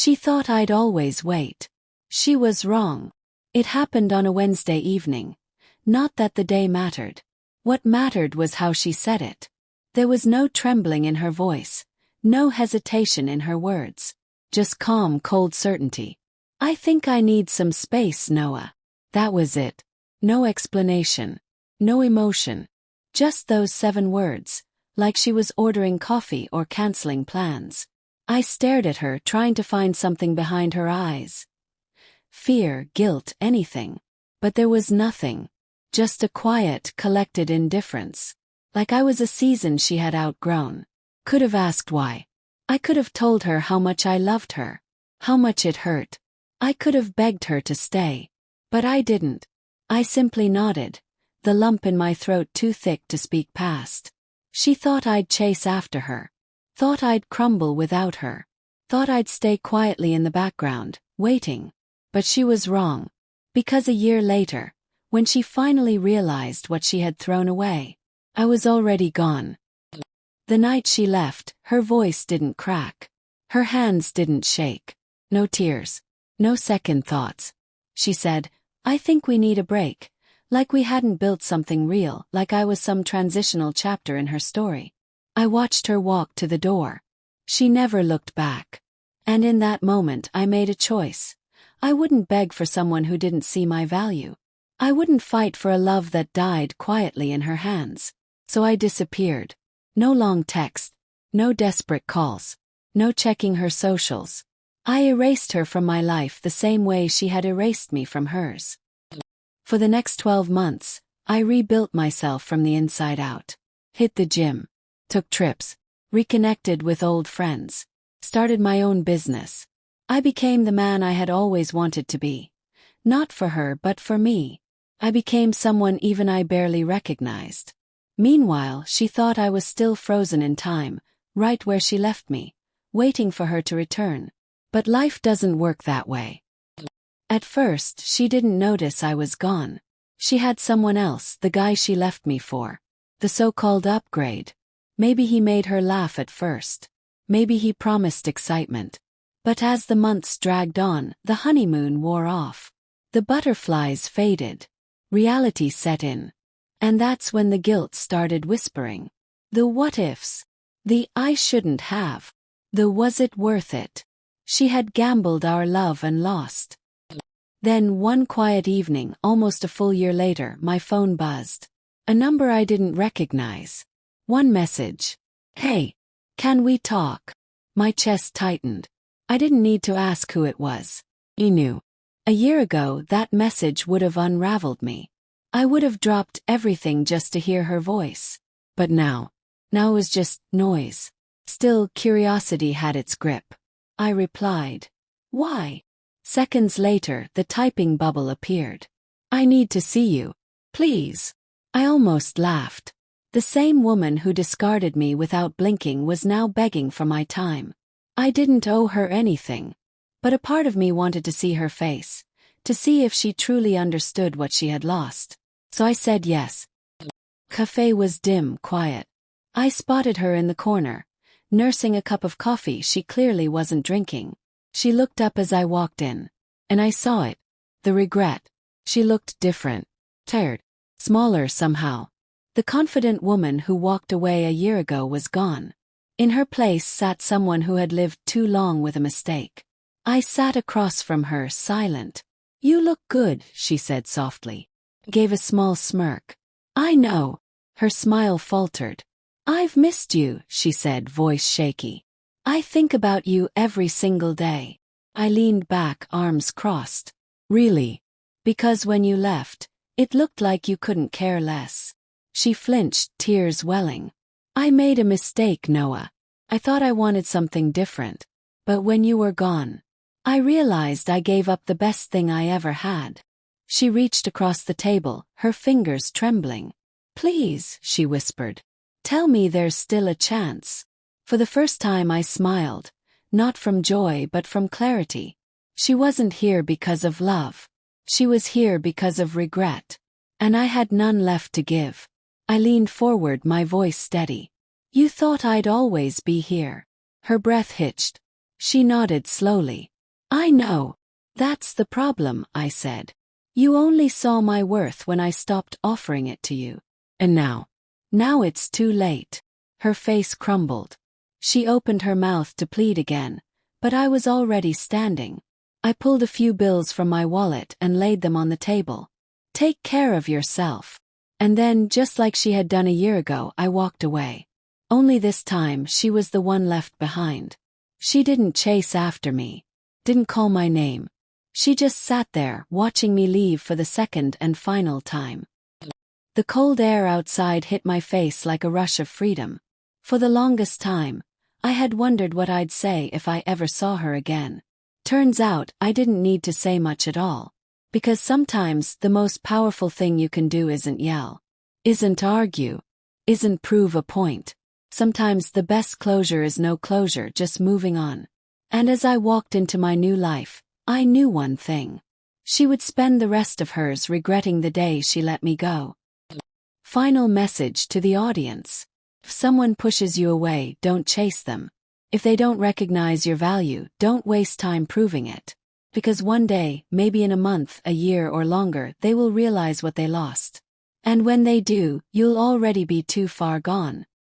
She thought I'd always wait. She was wrong. It happened on a Wednesday evening. Not that the day mattered. What mattered was how she said it. There was no trembling in her voice, no hesitation in her words. Just calm, cold certainty. I think I need some space, Noah. That was it. No explanation. No emotion. Just those 7 words, like she was ordering coffee or canceling plans. I stared at her, trying to find something behind her eyes. Fear, guilt, anything. But there was nothing. Just a quiet, collected indifference. Like I was a season she had outgrown. Could have asked why. I could have told her how much I loved her. How much it hurt. I could have begged her to stay. But I didn't. I simply nodded, the lump in my throat too thick to speak past. She thought I'd chase after her. Thought I'd crumble without her. Thought I'd stay quietly in the background, waiting. But she was wrong. Because a year later, when she finally realized what she had thrown away, I was already gone. The night she left, her voice didn't crack. Her hands didn't shake. No tears. No second thoughts. She said, I think we need a break. Like we hadn't built something real, like I was some transitional chapter in her story. I watched her walk to the door. She never looked back. And in that moment I made a choice. I wouldn't beg for someone who didn't see my value. I wouldn't fight for a love that died quietly in her hands. So I disappeared. No long text. No desperate calls. No checking her socials. I erased her from my life the same way she had erased me from hers. For the next 12 months, I rebuilt myself from the inside out. Hit the gym. Took trips. Reconnected with old friends. Started my own business. I became the man I had always wanted to be. Not for her but for me. I became someone even I barely recognized. Meanwhile, she thought I was still frozen in time, right where she left me, waiting for her to return. But life doesn't work that way. At first, she didn't notice I was gone. She had someone else, the guy she left me for. The so-called upgrade. Maybe he made her laugh at first. Maybe he promised excitement. But as the months dragged on, the honeymoon wore off. The butterflies faded. Reality set in. And that's when the guilt started whispering. The what-ifs. The I shouldn't have. The was it worth it. She had gambled our love and lost. Then one quiet evening, almost a full year later, my phone buzzed. A number I didn't recognize. One message. Hey, can we talk? My chest tightened. I didn't need to ask who it was. He knew. A year ago, that message would have unraveled me. I would have dropped everything just to hear her voice. But now it was just noise. Still, curiosity had its grip. I replied. Why? Seconds later, the typing bubble appeared. I need to see you. Please. I almost laughed. The same woman who discarded me without blinking was now begging for my time. I didn't owe her anything. But a part of me wanted to see her face, to see if she truly understood what she had lost. So I said yes. Cafe was dim, quiet. I spotted her in the corner, nursing a cup of coffee she clearly wasn't drinking. She looked up as I walked in. And I saw it. The regret. She looked different. Tired. Smaller somehow. The confident woman who walked away a year ago was gone. In her place sat someone who had lived too long with a mistake. I sat across from her, silent. You look good, she said softly. Gave a small smirk. I know. Her smile faltered. I've missed you, she said, voice shaky. I think about you every single day. I leaned back, arms crossed. Really? Because when you left, it looked like you couldn't care less. She flinched, tears welling. I made a mistake, Noah. I thought I wanted something different. But when you were gone, I realized I gave up the best thing I ever had. She reached across the table, her fingers trembling. Please, she whispered. Tell me there's still a chance. For the first time I smiled, not from joy but from clarity. She wasn't here because of love. She was here because of regret. And I had none left to give. I leaned forward, my voice steady. You thought I'd always be here. Her breath hitched. She nodded slowly. I know. That's the problem, I said. You only saw my worth when I stopped offering it to you. And now? Now it's too late. Her face crumbled. She opened her mouth to plead again, but I was already standing. I pulled a few bills from my wallet and laid them on the table. Take care of yourself. And then, just like she had done a year ago, I walked away. Only this time she was the one left behind. She didn't chase after me. Didn't call my name. She just sat there, watching me leave for the second and final time. The cold air outside hit my face like a rush of freedom. For the longest time, I had wondered what I'd say if I ever saw her again. Turns out, I didn't need to say much at all. Because sometimes the most powerful thing you can do isn't yell. Isn't argue. Isn't prove a point. Sometimes the best closure is no closure, just moving on. And as I walked into my new life, I knew one thing. She would spend the rest of hers regretting the day she let me go. Final message to the audience. If someone pushes you away, don't chase them. If they don't recognize your value, don't waste time proving it. Because one day, maybe in a month, a year or longer, they will realize what they lost. And when they do, you'll already be too far gone.